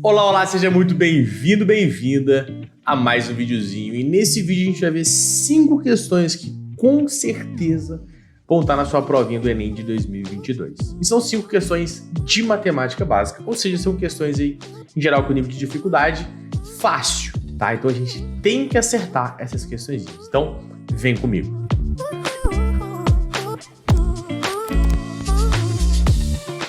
Olá, olá, seja muito bem-vindo, bem-vinda a mais um videozinho. E nesse vídeo a gente vai ver 5 questões que com certeza vão estar na sua provinha do Enem de 2022. E são 5 questões de matemática básica, ou seja, são questões aí, em geral, com nível de dificuldade fácil, tá? Então a gente tem que acertar essas questões. Então, vem comigo.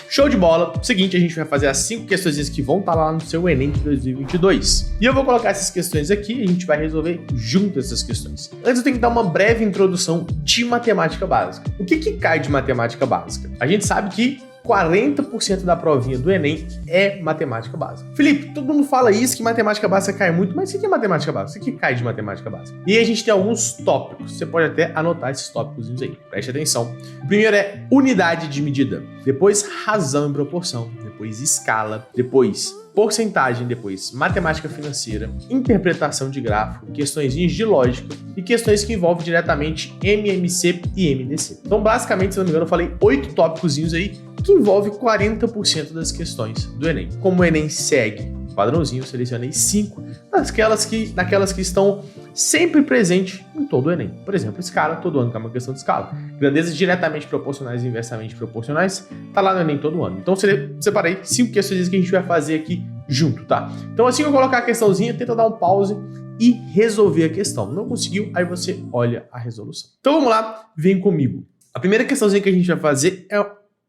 Show de bola! Seguinte, a gente vai fazer as 5 questões que vão estar lá no seu Enem de 2022. E eu vou colocar essas questões aqui e a gente vai resolver junto essas questões. Antes eu tenho que dar uma breve introdução de matemática básica. O que cai de matemática básica? A gente sabe que 40% da provinha do Enem é matemática básica. Felipe, todo mundo fala isso, que matemática básica cai muito, mas o que é matemática básica? O que cai de matemática básica? E aí a gente tem alguns tópicos, você pode até anotar esses tópicos aí, preste atenção. O primeiro é unidade de medida, depois razão e proporção, depois escala, depois porcentagem, depois matemática financeira, interpretação de gráfico, questões de lógica e questões que envolvem diretamente MMC e MDC. Então, basicamente, se não me engano, eu falei 8 tópicos aí que envolve 40% das questões do Enem. Como o Enem segue o padrãozinho, eu selecionei 5 daquelas que estão sempre presentes em todo o Enem. Por exemplo, escala, todo ano, que é uma questão de escala. Grandezas diretamente proporcionais e inversamente proporcionais, tá lá no Enem todo ano. Então, separei 5 questões que a gente vai fazer aqui junto, tá? Então, assim que eu colocar a questãozinha, tenta dar um pause e resolver a questão. Não conseguiu? Aí você olha a resolução. Então, vamos lá, vem comigo. A primeira questãozinha que a gente vai fazer é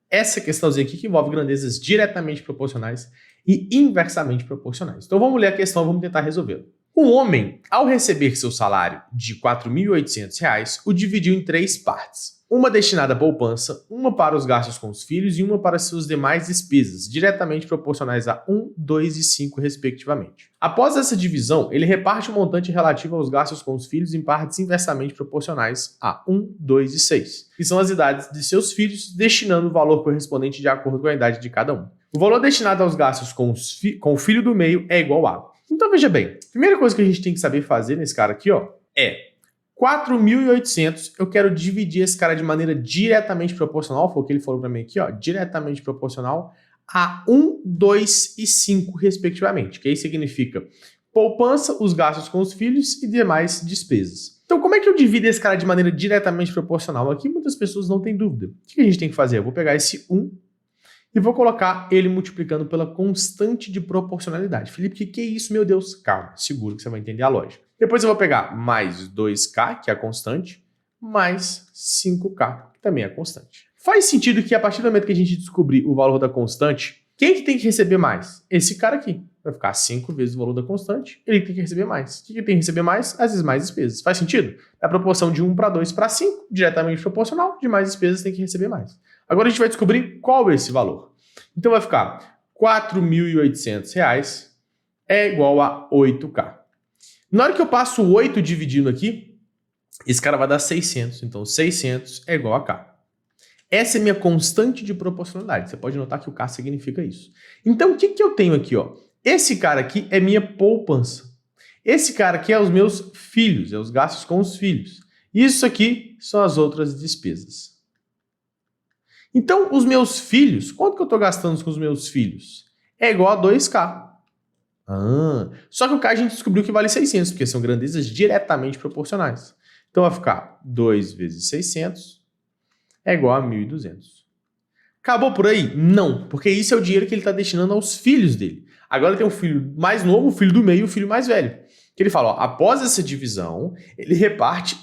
essa questãozinha aqui que envolve grandezas diretamente proporcionais e inversamente proporcionais. Então vamos ler a questão e vamos tentar resolvê-la. Um homem, ao receber seu salário de R$ 4.800, o dividiu em 3 partes. Uma destinada à poupança, uma para os gastos com os filhos e uma para suas demais despesas, diretamente proporcionais a 1, 2 e 5, respectivamente. Após essa divisão, ele reparte o montante relativo aos gastos com os filhos em partes inversamente proporcionais a 1, 2 e 6, que são as idades de seus filhos, destinando o valor correspondente de acordo com a idade de cada um. O valor destinado aos gastos com o filho do meio é igual a... Então veja bem, a primeira coisa que a gente tem que saber fazer nesse cara aqui, ó, é 4.800, eu quero dividir esse cara de maneira diretamente proporcional, foi o que ele falou para mim aqui, ó, diretamente proporcional a 1, 2 e 5, respectivamente, que aí significa poupança, os gastos com os filhos e demais despesas. Então, como é que eu divido esse cara de maneira diretamente proporcional? Aqui muitas pessoas não têm dúvida. O que a gente tem que fazer? Eu vou pegar esse 1 e vou colocar ele multiplicando pela constante de proporcionalidade. Felipe, o que é isso, meu Deus? Calma, seguro que você vai entender a lógica. Depois eu vou pegar mais 2K, que é a constante, mais 5K, que também é a constante. Faz sentido que a partir do momento que a gente descobrir o valor da constante, quem que tem que receber mais? Esse cara aqui. Vai ficar 5 vezes o valor da constante, ele tem que receber mais. O que tem que receber mais? As demais despesas. Faz sentido? A proporção de 1 para 2 para 5, diretamente proporcional, demais despesas tem que receber mais. Agora a gente vai descobrir qual é esse valor. Então vai ficar R$ 4.800 é igual a 8K. Na hora que eu passo o 8 dividindo aqui, esse cara vai dar 600. Então 600 é igual a K. Essa é minha constante de proporcionalidade. Você pode notar que o K significa isso. Então o que eu tenho aqui, ó? Esse cara aqui é minha poupança. Esse cara aqui é os meus filhos, é os gastos com os filhos. Isso aqui são as outras despesas. Então, os meus filhos, quanto que eu estou gastando com os meus filhos? É igual a 2K. Só que o K a gente descobriu que vale 600, porque são grandezas diretamente proporcionais. Então, vai ficar 2 vezes 600 é igual a 1.200. Acabou por aí? Não, porque isso é o dinheiro que ele está destinando aos filhos dele. Agora tem um filho mais novo, o filho do meio e o filho mais velho. Que ele fala, ó, após essa divisão, ele reparte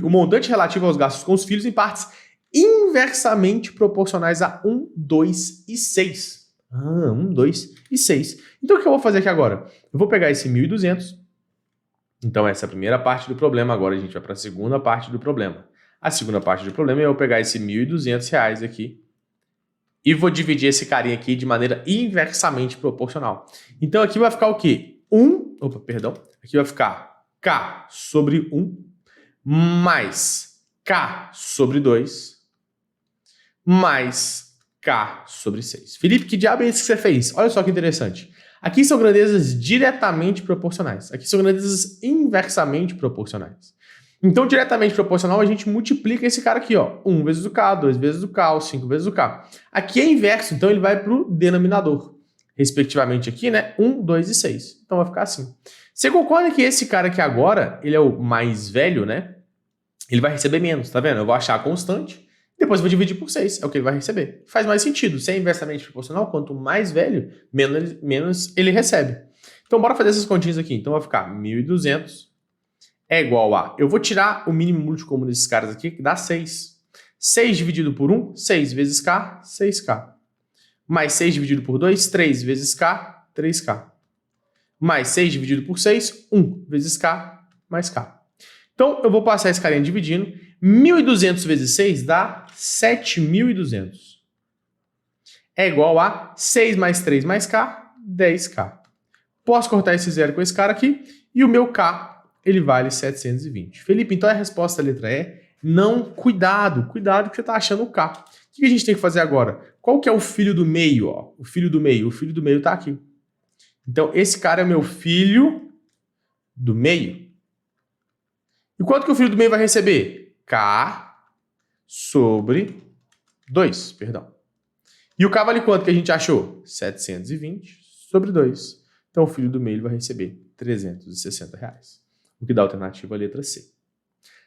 o montante relativo aos gastos com os filhos em partes inversamente proporcionais a 1, 2 e 6. 1, 2 e 6. Então o que eu vou fazer aqui agora? Eu vou pegar esse 1.200. Então essa é a primeira parte do problema. Agora a gente vai para a segunda parte do problema. A segunda parte do problema é eu pegar esse R$ 1.200 aqui e vou dividir esse carinha aqui de maneira inversamente proporcional. Então aqui vai ficar o quê? Aqui vai ficar K sobre 1 mais K sobre 2 mais K sobre 6. Felipe, que diabo é isso que você fez? Olha só que interessante. Aqui são grandezas diretamente proporcionais. Aqui são grandezas inversamente proporcionais. Então, diretamente proporcional, a gente multiplica esse cara aqui, ó. 1 vezes o K, 2 vezes o K, 5 vezes o K. Aqui é inverso, então ele vai para o denominador. respectivamente aqui, né? 1, 2 e 6. Então vai ficar assim. Você concorda que esse cara aqui agora, ele é o mais velho, né? Ele vai receber menos, tá vendo? Eu vou achar a constante, depois eu vou dividir por 6, é o que ele vai receber. Faz mais sentido. Se é inversamente proporcional, quanto mais velho, menos ele recebe. Então bora fazer essas continhas aqui. Então vai ficar 1.200 é igual a... Eu vou tirar o mínimo múltiplo comum desses caras aqui, que dá 6. 6 dividido por 1, 6 vezes K, 6K. Mais 6 dividido por 2, 3 vezes K, 3K. Mais 6 dividido por 6, 1 vezes K, mais K. Então, eu vou passar esse carinha dividindo. 1.200 vezes 6 dá 7.200. É igual a 6 mais 3 mais K, 10K. Posso cortar esse zero com esse cara aqui. E o meu K, ele vale 720. Felipe, então a resposta da letra E, não, cuidado que você está achando o K. O que a gente tem que fazer agora? Qual que é o filho do meio? Ó? O filho do meio está aqui. Então, esse cara é meu filho do meio. E quanto que o filho do meio vai receber? K sobre 2, perdão. E o K vale quanto que a gente achou? 720 sobre 2. Então, o filho do meio vai receber R$360. O que dá a alternativa à letra C.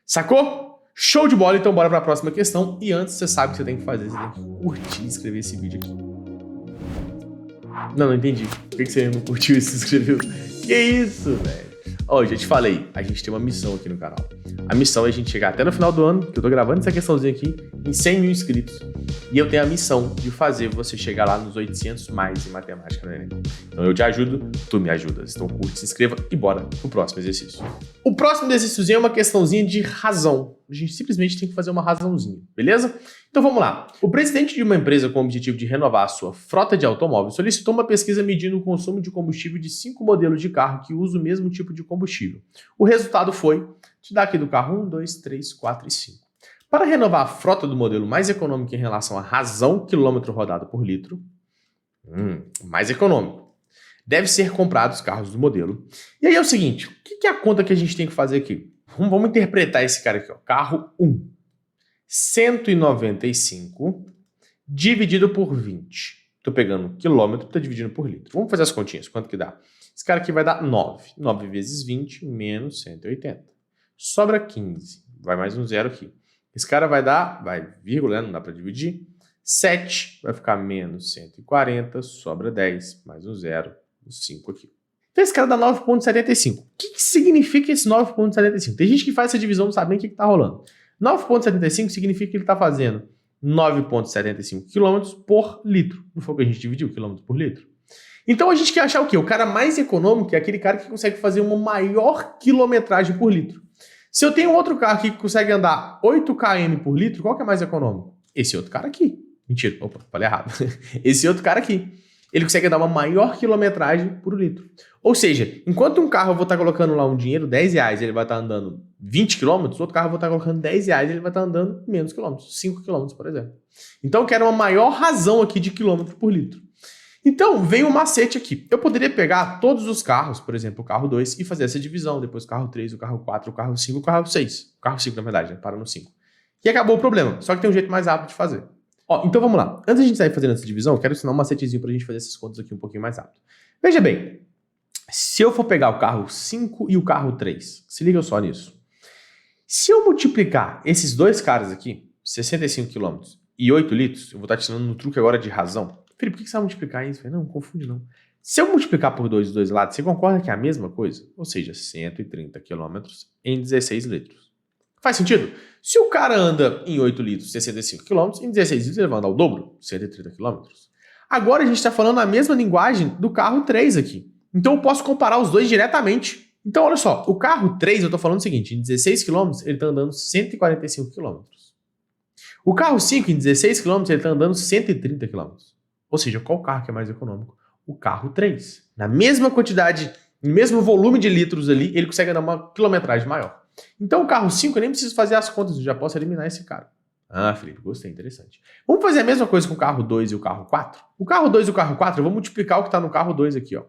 Sacou? Show de bola, então bora para a próxima questão. E antes, você sabe o que você tem que fazer. Você tem que curtir e inscrever esse vídeo aqui. Não entendi. Por que você não curtiu e se inscreveu? Que isso, velho? Ó, já te falei, a gente tem uma missão aqui no canal. A missão é a gente chegar até no final do ano, que eu tô gravando essa questãozinha aqui, em 100 mil inscritos. E eu tenho a missão de fazer você chegar lá nos 800 mais em matemática no Enem. Então eu te ajudo, tu me ajudas. Então curte, se inscreva e bora pro próximo exercício. O próximo exercíciozinho é uma questãozinha de razão. A gente simplesmente tem que fazer uma razãozinha, beleza? Então vamos lá. O presidente de uma empresa com o objetivo de renovar a sua frota de automóveis solicitou uma pesquisa medindo o consumo de combustível de 5 modelos de carro que usam o mesmo tipo de combustível. O resultado foi, te dá aqui do carro 1, 2, 3, 4 e 5. Para renovar a frota do modelo mais econômico em relação à razão quilômetro rodado por litro, mais econômico, deve ser comprado os carros do modelo. E aí é o seguinte, o que é a conta que a gente tem que fazer aqui? Vamos interpretar esse cara aqui, ó. Carro 1. 195 dividido por 20. Estou pegando quilômetro, estou dividindo por litro. Vamos fazer as continhas. Quanto que dá? Esse cara aqui vai dar 9. 9 vezes 20 menos 180. Sobra 15. Vai mais um zero aqui. Esse cara vai dar, vírgula, né? Não dá para dividir. 7 vai ficar menos 140. Sobra 10. Mais um zero. 5 aqui. Então esse cara dá 9,75. O que significa esse 9,75? Tem gente que faz essa divisão não sabe nem o que está rolando. 9,75 significa que ele está fazendo 9,75 km por litro. Não foi o que a gente dividiu, quilômetro por litro? Então a gente quer achar o quê? O cara mais econômico é aquele cara que consegue fazer uma maior quilometragem por litro. Se eu tenho outro carro aqui que consegue andar 8 km por litro, qual que é mais econômico? Esse outro cara aqui. Mentira, opa, falei errado. Esse outro cara aqui. Ele consegue dar uma maior quilometragem por litro. Ou seja, enquanto um carro eu vou estar colocando lá um dinheiro, R$10, ele vai estar andando 20 km, outro carro eu vou estar colocando R$10, ele vai estar andando menos quilômetros, 5 km, por exemplo. Então eu quero uma maior razão aqui de quilômetro por litro. Então vem um macete aqui. Eu poderia pegar todos os carros, por exemplo, o carro 2, e fazer essa divisão, depois o carro 3, o carro 4, o carro 5, o carro 6. O carro 5, na verdade, né? Para no 5. E acabou o problema. Só que tem um jeito mais rápido de fazer. Ó, então vamos lá. Antes de a gente sair fazendo essa divisão, eu quero ensinar um macetezinho para a gente fazer essas contas aqui um pouquinho mais rápido. Veja bem, se eu for pegar o carro 5 e o carro 3, se liga só nisso. Se eu multiplicar esses dois caras aqui, 65 km e 8 litros, eu vou estar te ensinando no truque agora de razão. Felipe, por que você vai multiplicar isso? Não confunde não. Se eu multiplicar por 2 os dois lados, você concorda que é a mesma coisa? Ou seja, 130 km em 16 litros. Faz sentido? Se o cara anda em 8 litros, 65 km, em 16 litros ele vai andar o dobro, 130 km. Agora a gente está falando a mesma linguagem do carro 3 aqui. Então eu posso comparar os dois diretamente. Então olha só, o carro 3 eu estou falando o seguinte, em 16 km ele está andando 145 km. O carro 5 em 16 km ele está andando 130 km. Ou seja, qual carro que é mais econômico? O carro 3. Na mesma quantidade, no mesmo volume de litros ali, ele consegue andar uma quilometragem maior. Então o carro 5 eu nem preciso fazer as contas, eu já posso eliminar esse cara. Ah, Felipe, gostei, interessante. Vamos fazer a mesma coisa com o carro 2 e o carro 4? O carro 2 e o carro 4, eu vou multiplicar o que está no carro 2 aqui, ó. Ou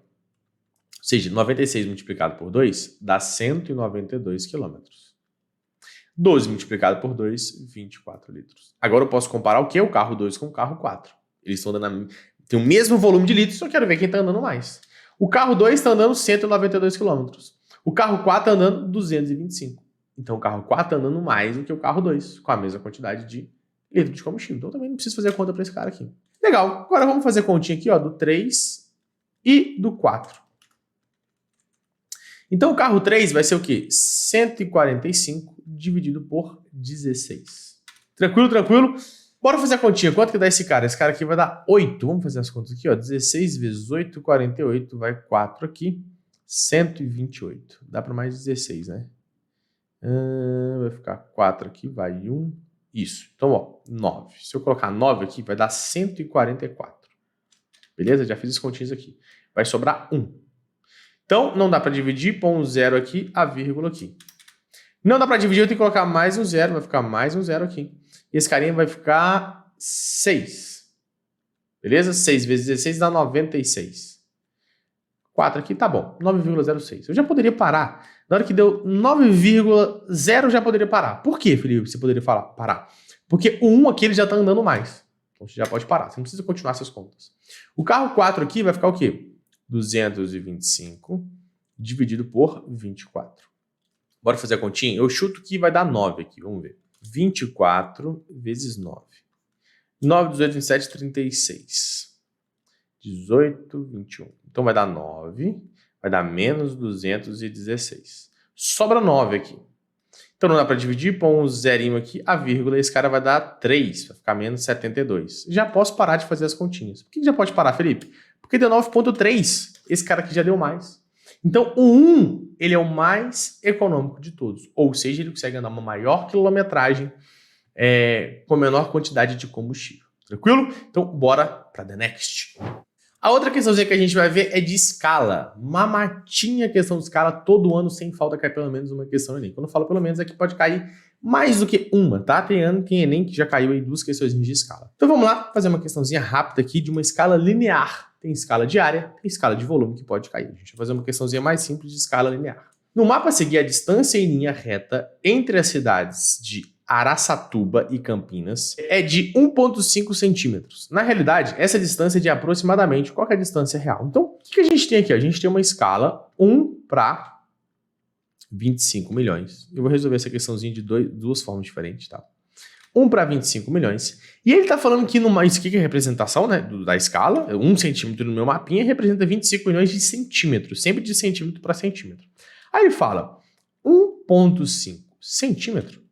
seja, 96 multiplicado por 2 dá 192 km. 12 multiplicado por 2, 24 litros. Agora eu posso comparar o que? O carro 2 com o carro 4. Eles estão dando Tem o mesmo volume de litros, só quero ver quem está andando mais. O carro 2 está andando 192 km. O carro 4 está andando 225. Então o carro 4 está andando mais do que o carro 2, com a mesma quantidade de litro de combustível. Então também não preciso fazer a conta para esse cara aqui. Legal. Agora vamos fazer a continha aqui, ó, do 3 e do 4. Então o carro 3 vai ser o quê? 145 dividido por 16. Tranquilo, tranquilo? Bora fazer a continha. Quanto que dá esse cara? Esse cara aqui vai dar 8. Vamos fazer as contas aqui, ó. 16 vezes 8, 48. Vai 4 aqui. 128. Dá para mais 16, né? Vai ficar 4 aqui, vai 1. Isso. Então, ó, 9. Se eu colocar 9 aqui, vai dar 144. Beleza? Já fiz as continhas aqui. Vai sobrar 1. Então, não dá para dividir, põe um 0 aqui, a vírgula aqui. Não dá para dividir, eu tenho que colocar mais um 0, vai ficar mais um 0 aqui. E esse carinha vai ficar 6. Beleza? 6 vezes 16 dá 96. 4 aqui, tá bom. 9,06. Eu já poderia parar. Na hora que deu 9,0 já poderia parar. Por que, Felipe, você poderia parar? Porque o 1 aqui ele já está andando mais. Então você já pode parar. Você não precisa continuar essas contas. O carro 4 aqui vai ficar o quê? 225 dividido por 24. Bora fazer a continha? Eu chuto que vai dar 9 aqui. Vamos ver. 24 vezes 9. 9, 18, 27, 36. 18, 21. Então vai dar 9. Vai dar menos 216. Sobra 9 aqui. Então não dá para dividir, põe um zerinho aqui, a vírgula, esse cara vai dar 3, vai ficar menos 72. Já posso parar de fazer as continhas. Por que já pode parar, Felipe? Porque deu 9,3. Esse cara aqui já deu mais. Então o 1, ele é o mais econômico de todos. Ou seja, ele consegue andar uma maior quilometragem com menor quantidade de combustível. Tranquilo? Então bora para the next. A outra questãozinha que a gente vai ver é de escala. Mamatinha questão de escala, todo ano sem falta cai pelo menos uma questão Enem. Quando eu falo pelo menos, aqui pode cair mais do que uma, tá? Tem ano que Enem que já caiu aí 2 questões de escala. Então vamos lá, fazer uma questãozinha rápida aqui de uma escala linear. Tem escala de área, tem escala de volume que pode cair. A gente vai fazer uma questãozinha mais simples de escala linear. No mapa a seguir, a distância em linha reta entre as cidades de Araçatuba e Campinas é de 1,5 centímetros. Na realidade, essa distância é de aproximadamente, qual que é a distância real? Então, o que a gente tem aqui? A gente tem uma escala 1 para 25 milhões. Eu vou resolver essa questãozinha de duas formas diferentes, tá? 1 para 25 milhões. E ele está falando que isso aqui que é a representação, né, da escala, 1 centímetro no meu mapinha representa 25 milhões de centímetros, sempre de centímetro para centímetro. Aí ele fala 1,5 centímetro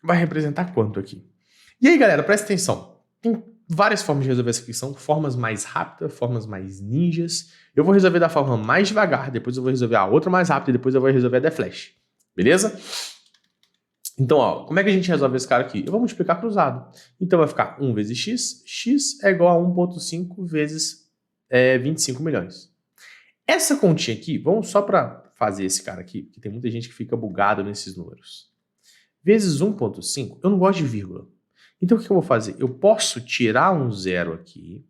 vai representar quanto aqui? E aí, galera, presta atenção. Tem várias formas de resolver essa questão, formas mais rápidas, formas mais ninjas. Eu vou resolver da forma mais devagar, depois eu vou resolver a outra mais rápida e depois eu vou resolver a da flash. Beleza? Então, ó, como é que a gente resolve esse cara aqui? Eu vou multiplicar cruzado. Então vai ficar 1 vezes x. X é igual a 1,5 vezes 25 milhões. Essa continha aqui, vamos só para fazer esse cara aqui, porque tem muita gente que fica bugado nesses números. Vezes 1,5, eu não gosto de vírgula. Então o que eu vou fazer? Eu posso tirar um 0 aqui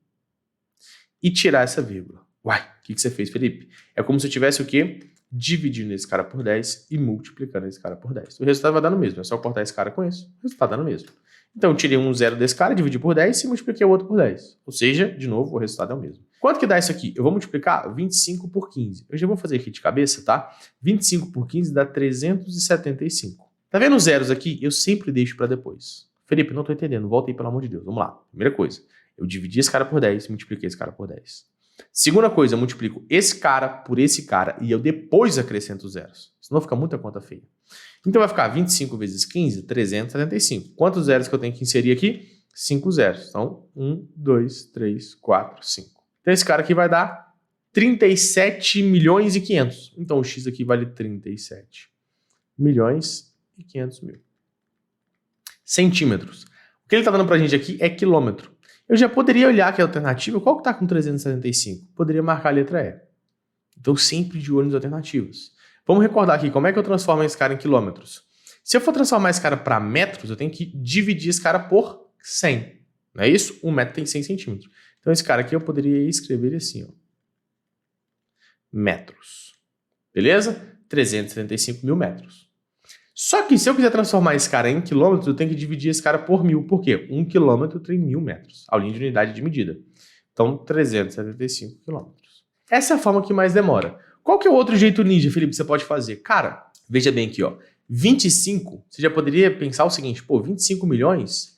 e tirar essa vírgula. Uai, o que você fez, Felipe? É como se eu tivesse o quê? Dividindo esse cara por 10 e multiplicando esse cara por 10. O resultado vai dar no mesmo, é só cortar esse cara com isso, o resultado dá no mesmo. Então eu tirei um 0 desse cara, dividi por 10 e multipliquei o outro por 10. Ou seja, de novo, o resultado é o mesmo. Quanto que dá isso aqui? Eu vou multiplicar 25 por 15. Eu já vou fazer aqui de cabeça, tá? 25 por 15 dá 375. Tá vendo os zeros aqui? Eu sempre deixo para depois. Felipe, não tô entendendo. Volta aí, pelo amor de Deus. Vamos lá. Primeira coisa. Eu dividi esse cara por 10 e multipliquei esse cara por 10. Segunda coisa, eu multiplico esse cara por esse cara e eu depois acrescento os zeros. Senão fica muita conta feia. Então vai ficar 25 vezes 15, 375. Quantos zeros que eu tenho que inserir aqui? 5 zeros. Então, 1, 2, 3, 4, 5. Então esse cara aqui vai dar 37 milhões e 500. Então o x aqui vale 37 milhões e 500 mil. Centímetros. O que ele está dando para a gente aqui é quilômetro. Eu já poderia olhar aqui a alternativa. Qual que está com 375? Poderia marcar a letra E. Então, sempre de olho nas alternativas. Vamos recordar aqui como é que eu transformo esse cara em quilômetros. Se eu for transformar esse cara para metros, eu tenho que dividir esse cara por 100. Não é isso? 1 metro tem 100 centímetros. Então, esse cara aqui eu poderia escrever assim, ó. Metros. Beleza? 375 mil metros. Só que se eu quiser transformar esse cara em quilômetros, eu tenho que dividir esse cara por 1000. Por quê? 1 quilômetro tem 1000 metros, a linha de unidade de medida. Então, 375 quilômetros. Essa é a forma que mais demora. Qual que é o outro jeito ninja, Felipe, que você pode fazer? Cara, veja bem aqui, ó. 25, você já poderia pensar o seguinte, pô, 25 milhões?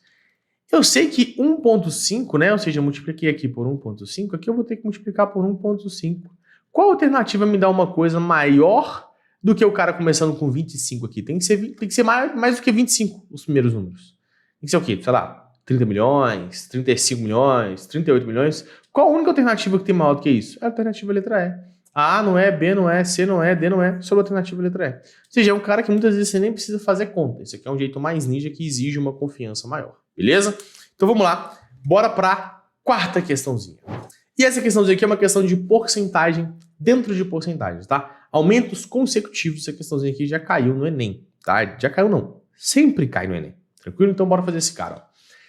Eu sei que 1.5, né? Ou seja, eu multipliquei aqui por 1.5, aqui eu vou ter que multiplicar por 1.5. Qual alternativa me dá uma coisa maior do que o cara começando com 25 aqui? Tem que ser mais do que 25 os primeiros números. Tem que ser o quê? Sei lá, 30 milhões, 35 milhões, 38 milhões. Qual a única alternativa que tem maior do que isso? É a alternativa letra E. A não é, B não é, C não é, D não é, só a alternativa letra E. Ou seja, é um cara que muitas vezes você nem precisa fazer conta. Esse aqui é um jeito mais ninja que exige uma confiança maior. Beleza? Então vamos lá, bora para a quarta questãozinha. E essa questãozinha aqui é uma questão de porcentagem dentro de porcentagens, tá? Aumentos consecutivos, essa questãozinha aqui já caiu no Enem, tá? Já caiu não, sempre cai no Enem. Tranquilo? Então bora fazer esse cara, ó.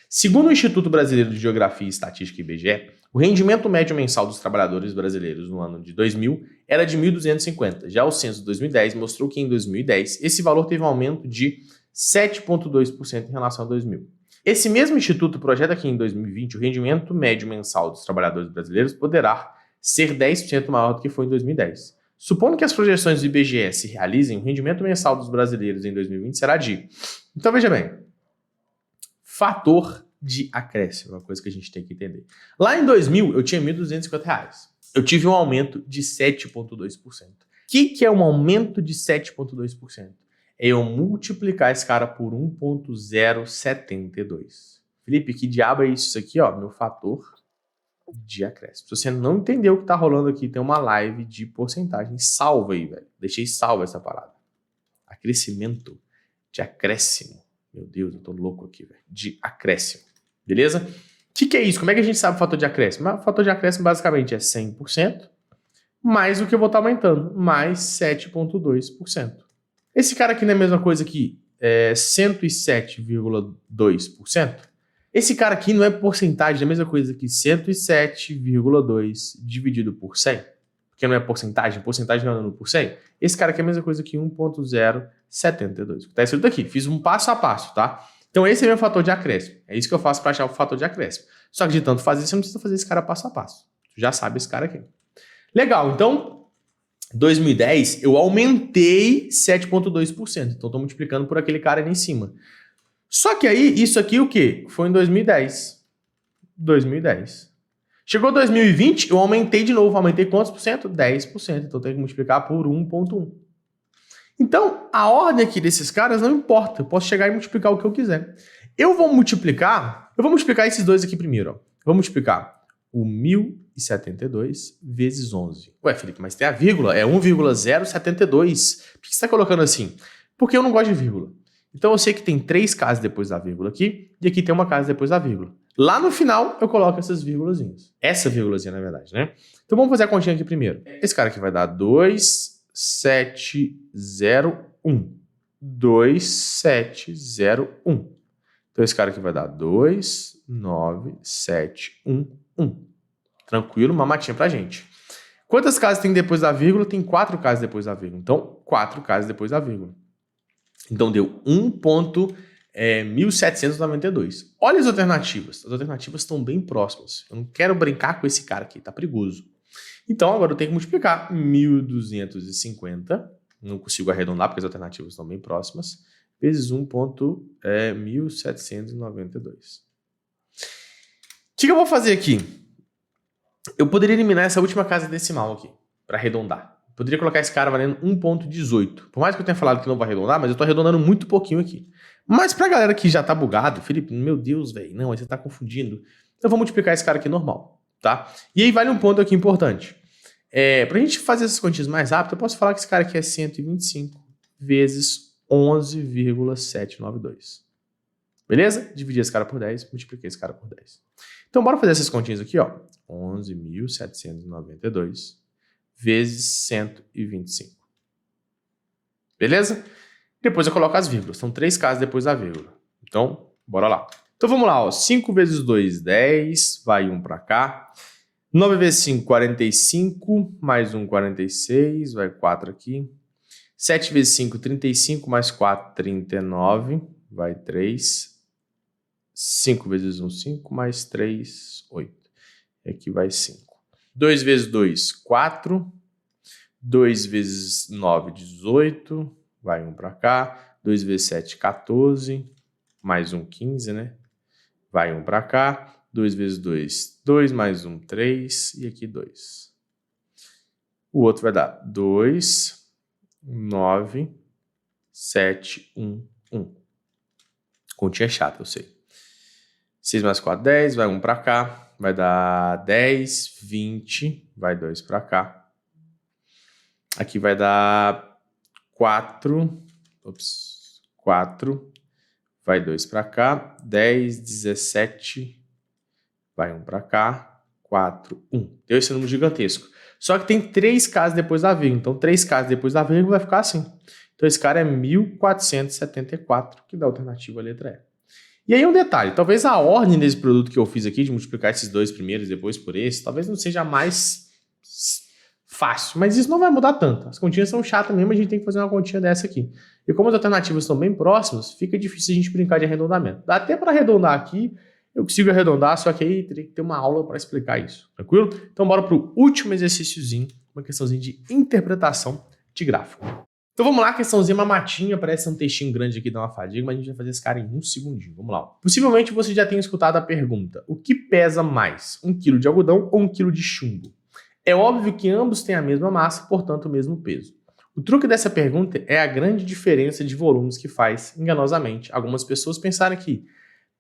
Segundo o Instituto Brasileiro de Geografia e Estatística, IBGE, o rendimento médio mensal dos trabalhadores brasileiros no ano de 2000 era de 1.250. Já o censo de 2010 mostrou que em 2010 esse valor teve um aumento de 7,2% em relação a 2000. Esse mesmo instituto projeta que em 2020 o rendimento médio mensal dos trabalhadores brasileiros poderá ser 10% maior do que foi em 2010. Supondo que as projeções do IBGE se realizem, o rendimento mensal dos brasileiros em 2020 será de... Então veja bem, fator de acréscimo, uma coisa que a gente tem que entender. Lá em 2000 eu tinha R$ 1.250. Eu tive um aumento de 7,2%. O que é um aumento de 7,2%? É eu multiplicar esse cara por 1,072. Felipe, que diabo é isso aqui, ó? Meu fator de acréscimo. Se você não entendeu o que tá rolando aqui, tem uma live de porcentagem. Salva aí, velho. Deixei salva essa parada. Acrescimento de acréscimo. Meu Deus, eu tô louco aqui, velho. De acréscimo. Beleza? O que é isso? Como é que a gente sabe o fator de acréscimo? O fator de acréscimo basicamente é 100% mais o que eu vou estar aumentando, mais 7,2%. Esse cara aqui não é a mesma coisa que 107,2%. Esse cara aqui não é porcentagem, é a mesma coisa que 107,2 dividido por 100. Porque não é porcentagem não é dano por 100. Esse cara aqui é a mesma coisa que 1,072. Está escrito aqui, fiz um passo a passo, tá? Então esse é o meu fator de acréscimo. É isso que eu faço para achar o fator de acréscimo. Só que de tanto fazer, você não precisa fazer esse cara passo a passo. Você já sabe esse cara aqui. Legal, então... 2010, eu aumentei 7,2%. Então, estou multiplicando por aquele cara ali em cima. Só que aí, isso aqui o quê? Foi em 2010. 2010. Chegou 2020, eu aumentei de novo. Aumentei quantos por cento? 10%. Então, eu tenho que multiplicar por 1,1. Então, a ordem aqui desses caras não importa. Eu posso chegar e multiplicar o que eu quiser. Eu vou multiplicar esses dois aqui primeiro. Ó. Eu vou multiplicar o 1.072 vezes 11. Ué, Felipe, mas tem a vírgula, é 1,072. Por que você está colocando assim? Porque eu não gosto de vírgula. Então eu sei que tem 3 casas depois da vírgula aqui, e aqui tem uma casa depois da vírgula. Lá no final eu coloco essas vírgulazinhas. Essa vírgulazinha, na verdade, né? Então vamos fazer a continha aqui primeiro. Esse cara aqui vai dar 2,701. 2,701. Então esse cara aqui vai dar 2,9,711. Tranquilo, uma matinha pra gente. Quantas casas tem depois da vírgula? Tem 4 casas depois da vírgula. Então, 4 casas depois da vírgula. Então, deu 1,1792. Olha as alternativas. As alternativas estão bem próximas. Eu não quero brincar com esse cara aqui, tá perigoso. Então, agora eu tenho que multiplicar 1.250. Não consigo arredondar porque as alternativas estão bem próximas. Vezes 1,1792. O que eu vou fazer aqui? Eu poderia eliminar essa última casa decimal aqui, para arredondar. Eu poderia colocar esse cara valendo 1,18. Por mais que eu tenha falado que não vai arredondar, mas eu tô arredondando muito pouquinho aqui. Mas pra galera que já tá bugado, Felipe, meu Deus, velho, não, aí você tá confundindo. Eu vou multiplicar esse cara aqui normal, tá? E aí vale um ponto aqui importante. Pra gente fazer essas continhas mais rápido, eu posso falar que esse cara aqui é 125 vezes 11,792. Beleza? Dividi esse cara por 10, multipliquei esse cara por 10. Então, bora fazer essas continhas aqui, ó. 11.792 vezes 125. Beleza? Depois eu coloco as vírgulas. São 3 casas depois da vírgula. Então, bora lá. Então, vamos lá, ó. 5 vezes 2, 10. Vai 1 para cá. 9 vezes 5, 45. Mais 1, 46. Vai 4 aqui. 7 vezes 5, 35, mais 4, 39, vai 3. 5 vezes 1, 5, mais 3, 8. E aqui vai 5. 2 vezes 2, 4. 2 vezes 9, 18. Vai 1 para cá. 2 vezes 7, 14. Mais 1, 15, né? Vai 1 para cá. 2 vezes 2, 2 mais 1, 3. E aqui 2. O outro vai dar 2, 9, 7, 1, 1. Continha chata, eu sei. 6 mais 4, 10. Vai 1 para cá. Vai dar 10, 20. Vai 2 para cá. Aqui vai dar 4. Ops. 4. Vai 2 para cá. 10, 17. Vai 1 para cá. 4, 1. Deu esse número gigantesco. Só que tem 3 casas depois da vírgula. Então, 3 casas depois da vírgula vai ficar assim. Então, esse cara é 1474, que dá a alternativa à letra E. E aí um detalhe, talvez a ordem desse produto que eu fiz aqui, de multiplicar esses dois primeiros depois por esse, talvez não seja mais fácil, mas isso não vai mudar tanto. As continhas são chatas mesmo, a gente tem que fazer uma continha dessa aqui. E como as alternativas estão bem próximas, fica difícil a gente brincar de arredondamento. Dá até para arredondar aqui, eu consigo arredondar, só que aí teria que ter uma aula para explicar isso, tranquilo? Então bora para o último exercíciozinho, uma questãozinha de interpretação de gráfico. Então vamos lá, questãozinha mamatinha, parece um textinho grande aqui, dá uma fadiga, mas a gente vai fazer esse cara em um segundinho. Vamos lá. Possivelmente você já tenha escutado a pergunta: o que pesa mais, 1 kg de algodão ou 1 kg de chumbo? É óbvio que ambos têm a mesma massa, portanto o mesmo peso. O truque dessa pergunta é a grande diferença de volumes que faz, enganosamente, algumas pessoas pensarem que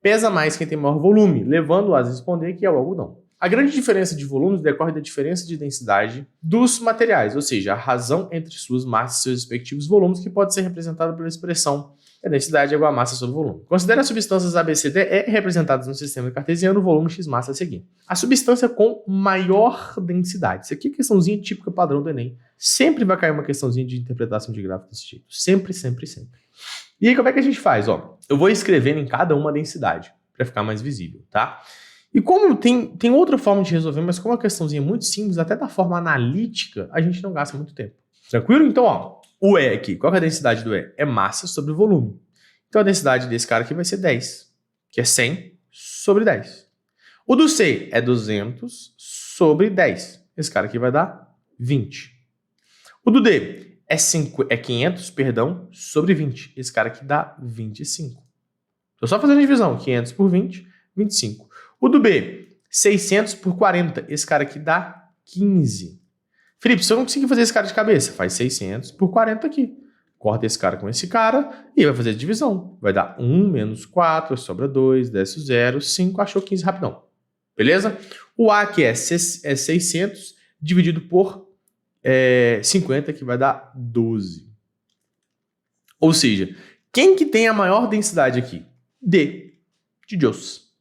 pesa mais quem tem maior volume, levando-as a responder que é o algodão. A grande diferença de volumes decorre da diferença de densidade dos materiais, ou seja, a razão entre suas massas e seus respectivos volumes, que pode ser representada pela expressão a densidade é igual a massa sobre volume. Considere as substâncias ABCDE representadas no sistema cartesiano, o volume x massa a seguir. A substância com maior densidade. Isso aqui é questãozinha típica padrão do Enem. Sempre vai cair uma questãozinha de interpretação de gráfico desse jeito. Sempre, sempre, sempre. E aí, como é que a gente faz? Ó, eu vou escrevendo em cada uma a densidade, para ficar mais visível, tá? E como tem outra forma de resolver, mas como a questãozinha é muito simples, até da forma analítica, a gente não gasta muito tempo. Tranquilo? Então, ó, o E aqui, qual é a densidade do E? É massa sobre volume. Então, a densidade desse cara aqui vai ser 10, que é 100 sobre 10. O do C é 200 sobre 10. Esse cara aqui vai dar 20. O do D é 500, perdão, sobre 20. Esse cara aqui dá 25. Estou só fazendo a divisão. 500 por 20, 25. O do B, 600 por 40. Esse cara aqui dá 15. Felipe, se eu não conseguir fazer esse cara de cabeça, faz 600 por 40 aqui. Corta esse cara com esse cara e vai fazer a divisão. Vai dar 1 menos 4, sobra 2, desce o 0, 5, achou 15 rapidão. Beleza? O A que é 600 dividido por 50, que vai dar 12. Ou seja, quem que tem a maior densidade aqui? D, de Deus.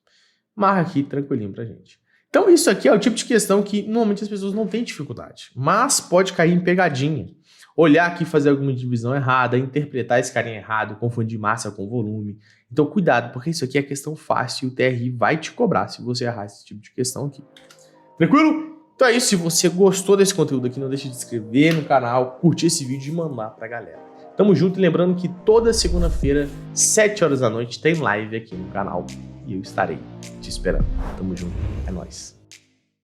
Marca aqui tranquilinho pra gente. Então isso aqui é o tipo de questão que normalmente as pessoas não têm dificuldade, mas pode cair em pegadinha. Olhar aqui e fazer alguma divisão errada, interpretar esse carinha errado, confundir massa com volume. Então cuidado, porque isso aqui é questão fácil e o TRI vai te cobrar se você errar esse tipo de questão aqui. Tranquilo? Então é isso, se você gostou desse conteúdo aqui, não deixe de se inscrever no canal, curtir esse vídeo e mandar pra galera. Tamo junto, e lembrando que toda segunda-feira, 7 horas da noite, tem live aqui no canal e eu estarei te esperando. Tamo junto, é nóis.